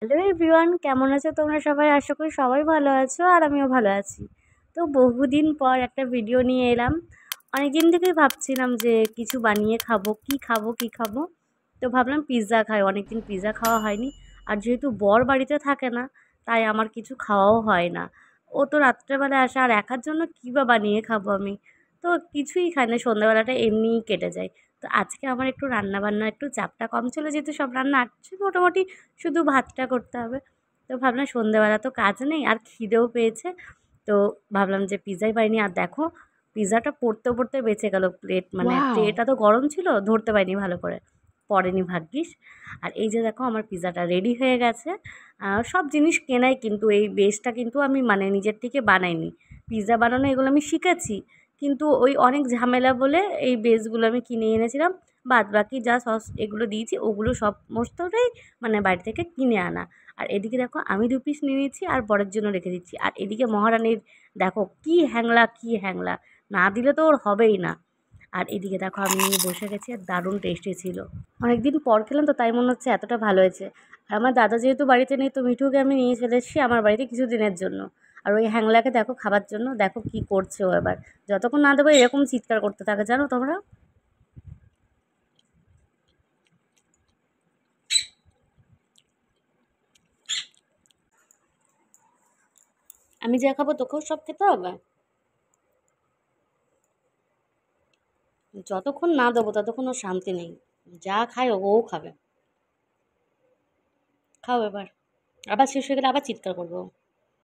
Hello everyone, কেমন আছো তোমরা সবাই? আশা করি সবাই ভালো আছো আর আমিও ভালো আছি। তো বহুদিন পর একটা ভিডিও নিয়ে এলাম। অনেকদিন থেকেই ভাবছিলাম যে কিছু বানিয়ে খাবো, কি খাবো কি খাবো। তো ভাবলাম পিৎজা খাই, অনেকদিন পিৎজা খাওয়া হয়নি। আর যেহেতু বর বাড়িতে থাকে না, তাই আমার কিছু খাওয়াও হয় না। ও তো রাত্রেবেলা আসে, আর একার জন্য কী বা বানিয়ে খাবো আমি। তো কিছুই খাই না, সন্ধ্যাবেলাটা এমনিই কেটে যায়। তো আজকে আমার একটু রান্নাবান্না একটু চাপটা কম ছিল, যেহেতু সব রান্না আসছে মোটামুটি, শুধু ভাতটা করতে হবে। তো ভাবলাম সন্ধ্যেবেলা তো কাজ নেই আর খিদেও পেয়েছে, তো ভাবলাম যে পিৎজাই বানিয়ে। আর দেখো, পিৎজাটা পড়তে পড়তে বেঁচে গেল প্লেট, মানে ওয়াও! ট্রেটা তো গরম ছিল, ধরতে পারিনি ভালো করে, পড়েনি ভাগ্যিস। আর এই যে দেখো আমার পিৎজাটা রেডি হয়ে গেছে। সব জিনিস কেনাই, কিন্তু এই বেসটা কিন্তু আমি মানে নিজের থেকে বানাইনি। পিৎজা বানানো এগুলো আমি শিখেছি, কিন্তু ওই অনেক ঝামেলা বলে এই বেসগুলো আমি কিনে এনেছিলাম। বাদ বাকি যা সস এগুলো দিয়েছি ওগুলো সমস্তটাই মানে বাড়ি থেকে কিনে আনা। আর এদিকে দেখো আমি 2 পিস নিয়ে নিয়েছি আর বরের জন্য রেখে দিচ্ছি। আর এদিকে মহারানীর দেখো কি হ্যাংলা কি হ্যাংলা, না দিলে তো ওর হবেই না। আর এদিকে দেখো আমি নিয়ে বসে গেছি, আর দারুণ টেস্টি ছিল। অনেকদিন পর খেলাম তো তাই মনে হচ্ছে এতটা ভালো হয়েছে। আর আমার দাদা যেহেতু বাড়িতে নেই, তো মিঠুকে আমি নিয়ে চলে এসেছি আমার বাড়িতে কিছুদিনের জন্য। আর ওই হ্যাংলাকে দেখো খাবার জন্য, দেখো কি করছে ও এবার। যতক্ষণ না দেবো এরকম চিৎকার করতে থাকে, জানো তোমরা। আমি যা খাবো তোকেও সব খেতে হবে। যতক্ষণ না দেবো ততক্ষণ ওর শান্তি নেই। যা খায় ও খাবে। খাও এবার, আবার শেষ হয়ে গেলে আবার চিৎকার করবো।